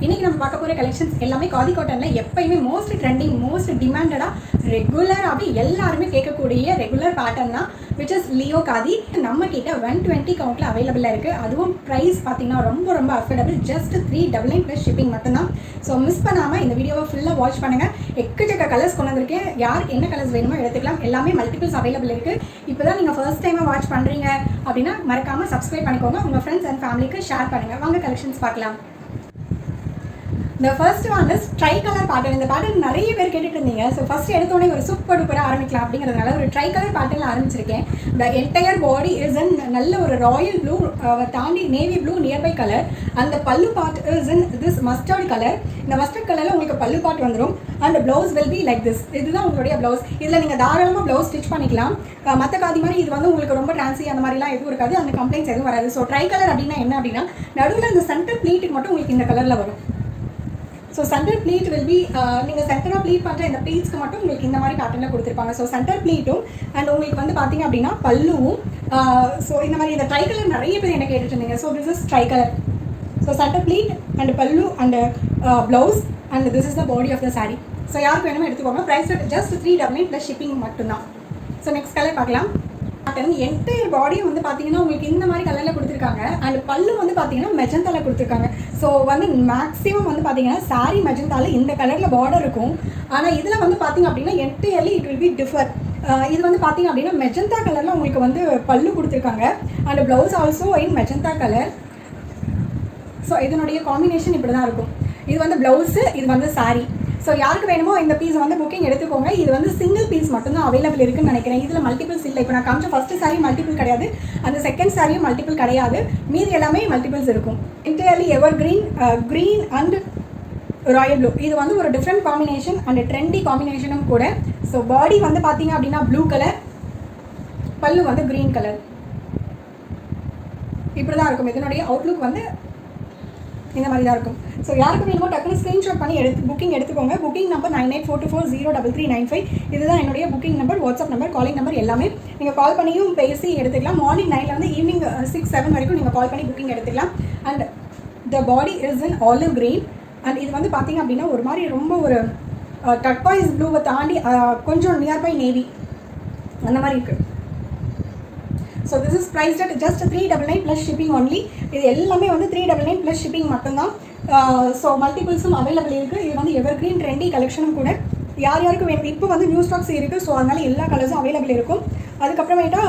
இன்னைக்கு நம்ம பார்க்க போகிற கலெக்ஷன்ஸ் எல்லாமே காதி காட்டனில் எப்பயுமே மோஸ்ட் ட்ரெண்டிங் மோஸ்ட் டிமாண்டடாக ரெகுலராகவே எல்லாருமே கேட்கக்கூடிய ரெகுலர் பேட்டர்ன் தான் விச் இஸ் லியோ காதி. நம்ம கிட்ட 120 கவுண்ட்டில் அவைலபிளாக இருக்குது. அதுவும் ப்ரைஸ் பார்த்தீங்கன்னா ரொம்ப ரொம்ப அஃபோர்டபுள், ஜஸ்ட் 399 ப்ளஸ் ஷிப்பிங் மட்டும்தான். ஸோ மிஸ் பண்ணாமல் இந்த வீடியோவை ஃபுல்லாக வாட்ச் பண்ணுங்கள். எக்கச்சக்க கலர்ஸ் கொண்டு வந்திருக்கேன். யார் என்ன கலர்ஸ் வேணுமோ எடுத்துக்கலாம். எல்லாமே மல்டிபிள்ஸ் அவைலபிள் இருக்குது. இப்போ தான் நீங்கள் ஃபர்ஸ்ட் டைமாக வாட்ச் பண்ணுறீங்க அப்படின்னா மறக்காமல் சப்ஸ்கிரைப் பண்ணிக்கோங்க. உங்கள் ஃப்ரெண்ட்ஸ் அண்ட் ஃபேமிலிக்கு ஷேர் பண்ணுங்கள். வாங்க கலெக்ஷன்ஸ் பார்க்கலாம். The first one is tri-color pattern. இந்த பேட்டர்ன் நிறைய பேர் கேட்டுட்டு இருந்தீங்க. ஸோ ஃபர்ஸ்ட் எடுத்தோடனே ஒரு சூப்பர் டூப்பராக ஆரம்பிக்கலாம் அப்படிங்கிறதுனால ஒரு tri-color பேட்டர்னில் ஆரம்பிச்சிருக்கேன். The entire body is in நல்ல ஒரு ராயல் ப்ளூ தாண்டி நேவி ப்ளூ நியர்பை கலர். அந்த பல்லு part is in this mustard colour. இந்த மஸ்டர்ட் கலரில் உங்களுக்கு பல்லு பார்ட் வந்துடும். And blouse will be like this. இதுதான் உங்களுடைய ப்ளவுஸ். இதில் நீங்கள் தாராளமாக ப்ளவுஸ் ஸ்டிச் பண்ணிக்கலாம். மற்ற காதி மாதிரி இது வந்து உங்களுக்கு ரொம்ப ட்ரான்சி அந்த மாதிரிலாம் எதுவும் இருக்காது. அந்த கம்ப்ளைண்ட்ஸ் எதுவும் வராது. ஸோ tri-color அப்படின்னா என்ன அப்படின்னா நடுவில் இந்த சென்டர் ப்ளீட்டுக்கு மட்டும் உங்களுக்கு இந்த கலரில் வரும். So centre pleat will be நீங்கள் சென்டராக ப்ளீட் பண்ணுற இந்த ப்ளீட்ஸ்க்கு மட்டும் உங்களுக்கு இந்த மாதிரி பேட்டர்னில் கொடுத்துருப்பாங்க. ஸோ சென்டர் ப்ளீட்டும் அண்ட் உங்களுக்கு வந்து பார்த்தீங்க அப்படின்னா பல்லுவும். ஸோ இந்த மாதிரி இந்த tri-color நிறைய பேர் என்ன கேட்டுட்டு இருந்தீங்க. So this is tri-color. So centre pleat and pallu and blouse and this is the body of the sari. So யாருக்கு வேணுமோ எடுத்துக்கோங்க. ப்ரைஸ் ஜஸ்ட் 399 ப்ளஸ் ஷிப்பிங் மட்டும்தான். ஸோ நெக்ஸ்ட் கலர் பார்க்கலாம். என்டையர் பாடியும் வந்து பார்த்தீங்கன்னா உங்களுக்கு இந்த மாதிரி கலரில் கொடுத்துருக்காங்க. அண்ட் பல்லு வந்து பார்த்தீங்கன்னா மெஜந்தாவில் கொடுத்துருக்காங்க. ஸோ வந்து மேக்ஸிமம் வந்து பார்த்தீங்கன்னா சாரீ மெஜந்தாவில் இந்த கலரில் பார்டர் இருக்கும். ஆனால் இதில் வந்து பார்த்தீங்க அப்படின்னா entirely it will be differ. இது வந்து பார்த்தீங்க அப்படின்னா மெஜந்தா கலரில் உங்களுக்கு வந்து பல்லு கொடுத்துருக்காங்க. And blouse also in magenta colour. So இதனுடைய காம்பினேஷன் இப்படி தான் இருக்கும். இது வந்து ப்ளவுஸு, இது வந்து சாரீ. ஸோ யாருக்கு வேணுமோ இந்த பீஸ் வந்து புக்கிங் எடுத்துக்கோங்க. இது வந்து சிங்கிள் பீஸ் மட்டும்தான் அவைலபிள் இருக்குன்னு நினைக்கிறேன். இதில் மல்டிபிள்ஸ் இல்லை. இப்போ நான் காமிச்ச ஃபர்ஸ்ட் சாரீ மல்டிபிள் கிடையாது, அந்த செகண்ட் சாரியும் மல்டிபிள் கிடையாது. மீதி எல்லாமே மல்டிபிள்ஸ் இருக்கும். Entirely ever green and Royal blue. இது வந்து ஒரு டிஃப்ரெண்ட் காம்பினேஷன் அண்ட் ட்ரெண்டி காம்பினேஷனும் கூட. ஸோ பாடி வந்து பார்த்தீங்க அப்படின்னா ப்ளூ கலர், பல்லு வந்து க்ரீன் கலர். இப்படி தான் இருக்கும். இதனுடைய அவுட்லுக் வந்து இந்த மாதிரி தான் இருக்கும். ஸோ யாருக்கு வேணுமோ டக்குனு ஸ்க்ரீன்ஷாட் பண்ணி புக்கிங் எடுத்துக்கோங்க. Booking number 9842403395. இதுதான் என்னுடைய booking number, WhatsApp number, calling number எல்லாமே. நீங்கள் கால் பண்ணியும் பேசி எடுத்துக்கலாம். மார்னிங் 9லேருந்து ஈவினிங் 6-7 வரைக்கும் நீங்கள் கால் பண்ணி புக்கிங் எடுத்துக்கலாம். And the body is in olive green. And இது வந்து பார்த்தீங்க அப்படின்னா ஒரு மாதிரி ரொம்ப ஒரு டர்காய்ஸ் ப்ளூவை தாண்டி கொஞ்சம் நியர்பை நேவி அந்த மாதிரி இருக்குது. So this is prized at just 399 plus shipping only. இது எல்லாமே வந்து 399 ப்ளஸ் ஷிப்பிங் மட்டும்தான். ஸோ மல்டிபிள்ஸும் அவைலபிள் இருக்குது. இது வந்து எவர் கிரீன் ட்ரெண்டி கலெக்ஷனும் கூட. யார் யாருக்கு வேணும் இப்போ வந்து நியூ ஸ்டாக்ஸ் இருக்குது. ஸோ அதனால் எல்லா கலர்ஸும் அவைலபிள் இருக்கும். அதுக்கப்புறமேட்டா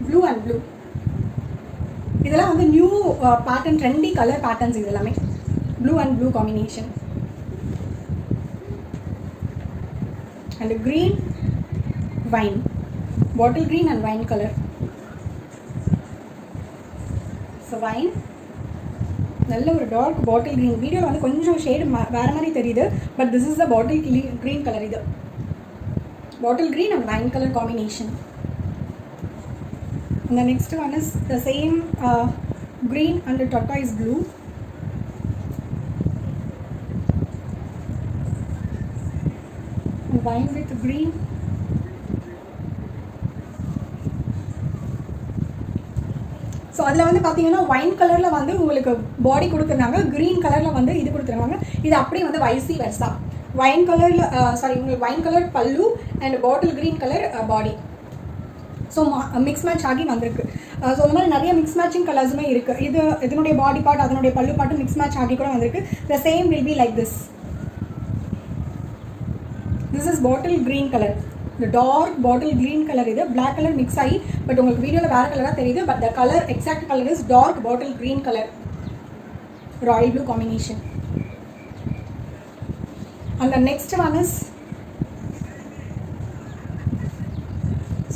ப்ளூ அண்ட் ப்ளூ, இதெல்லாம் வந்து new pattern trendy colour patterns. இது எல்லாமே blue and blue combination. And green wine, bottle green and wine color. So wine நல்ல ஒரு டார்க் பாட்டில் க்ரீன். வீடியோவில் வந்து கொஞ்சம் ஷேடு வேறு மாதிரி தெரியுது, but this is the bottle green colour. இது bottle green and wine colour combination. And the next one is the same green and the turquoise blue. And wine with green. So அதில் வந்து பார்த்தீங்கன்னா wine கலரில் வந்து உங்களுக்கு பாடி கொடுத்துருந்தாங்க, green கலரில் வந்து இது கொடுத்துருவாங்க. இது அப்படியே வந்து வைசி வெர்சா. ஒயின் கலரில் உங்களுக்கு ஒயின் கலர் பல்லு and bottle green colour body. So mix match ஆகி வந்திருக்கு. ஸோ இந்த மாதிரி நிறைய மிக்ஸ் மேட்சிங் கலர்ஸுமே இருக்குது. இதனுடைய பாடி பார்ட் அதனுடைய பல்லு பார்ட்டு மிக்ஸ் மேட்ச் ஆகி கூட வந்திருக்கு. The same will be like this. This is bottle green colour. இந்த டார்க் பாட்டில் க்ரீன் கலர். இது பிளாக் கலர் மிக்ஸ் ஆகி, பட் உங்களுக்கு வீடியோவில் வேறு கலராக தெரியுது. But the colour exact colour is dark bottle green colour, royal blue combination. And the next one is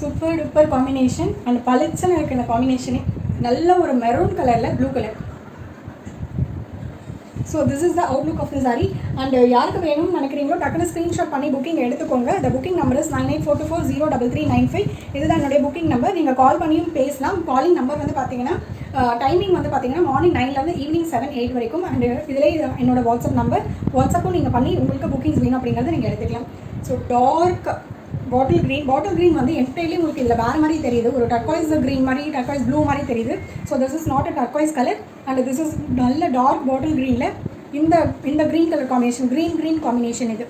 super duper combination. And பளிச்சுன்னு இருக்குது இந்த காம்பினேஷனே. நல்ல ஒரு மெரூன் கலரில் blue colour. So this is the outlook of the sari. And யாருக்கு வேணும்னு நினைக்கிறீங்களோ டக்குனு ஸ்க்ரீன்ஷாட் பண்ணி புக்கிங் எடுத்துக்கோங்க. த புக்கிங் நம்பர் இஸ் 9842403395. இதுதான் என்னுடைய புக்கிங் நம்பர். நீங்கள் கால் பண்ணியும் பேசலாம். காலிங் நம்பர் வந்து பார்த்தீங்கன்னா டைமிங் வந்து பார்த்தீங்கன்னா மார்னிங் 9லேருந்து ஈவினிங் 7-8 வரைக்கும். அண்ட் இதில் என்னோட வாட்ஸ்அப் நம்பர், வாட்ஸ்அப்பும் நீங்கள் பண்ணி உங்களுக்கு புக்கிங்ஸ் வேணும் அப்படிங்கிறத நீங்கள் எடுத்துக்கலாம். ஸோ டார்க் பாட்டில் க்ரீன் வந்து என்டையர்லி உங்களுக்கு இதில் வேறு மாதிரி தெரியுது, ஒரு டர்காய்ஸ் க்ரீன் மாதிரி, டர்காய்ஸ் ப்ளூ மாதிரி தெரியுது. So this is not a turquoise colour and this is நல்ல டார்க் பாட்டில் க்ரீனில் இந்த green colour combination, green combination இது.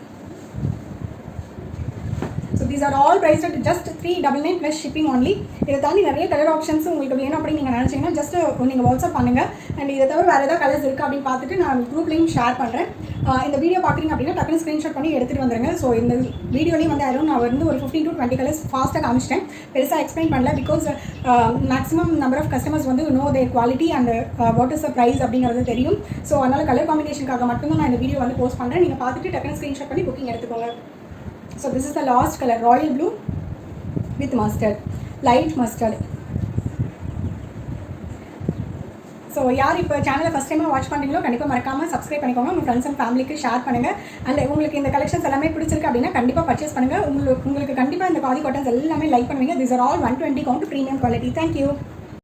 So these are all price at just 399 plus shipping only. இதை தாண்டி நிறைய கலர் ஆப்ஷன்ஸ் உங்களுக்கு வேணும் அப்படின்னு நீங்கள் நினச்சிங்கன்னா ஜஸ்ட் நீங்கள் வாட்ஸ்அப் பண்ணுங்கள். அண்ட் இதை தவிர வேறு ஏதாவது கலர்ஸ் இருக்குது அப்படின்னு பார்த்துட்டு நான் குரூப்லேயும் ஷேர் பண்ணுறேன். இந்த வீடியோ பார்க்குறீங்க அப்படின்னா டக்குனு ஸ்க்ரீன்ஷாட் பண்ணி எடுத்துகிட்டு வந்துருங்க. ஸோ இந்த வீடியோலேயும் வந்து நான் வந்து ஒரு 15 to 20 கலர்ஸ் ஃபாஸ்ட்டாக காமிச்சிட்டேன், பெருசாக எக்ஸ்பிளைன் பண்ணல. Because maximum number of customers வந்து know their quality and what is the price அப்படிங்கிறது தெரியும். ஸோ அதனால் கலர் காம்பினேஷனுக்காக மட்டும்தான் நான் இந்த வீடியோ வந்து போஸ்ட் பண்ணுறேன். நீங்கள் பார்த்துட்டு டக்குனு ஸ்க்ரீன்ஷாட் பண்ணி புக்கிங் எடுத்துக்கோங்க. So this is the last color, royal blue with mustard, light mustard. So யார் இப்போ சேனலை ஃபஸ்ட் டைமாக வாட்ச் பண்ணுறீங்களோ கண்டிப்பாக மறக்காமல் சப்ஸ்கிரைப் பண்ணிக்கோங்க, உங்கள் ஃப்ரெண்ட்ஸ் அண்ட் ஃபேமிலிக்கு ஷேர் பண்ணுங்கள். அண்ட் உங்களுக்கு இந்த கலெக்ஷன்ஸ் எல்லாமே பிடிச்சிருக்கு அப்படின்னா கண்டிப்பாக பர்ச்சேஸ் பண்ணுங்கள். உங்களுக்கு கண்டிப்பாக இந்த காதி காட்டன்ஸ் எல்லாமே லைக் பண்ணுவீங்க. This are all 120 count premium quality. Thank you.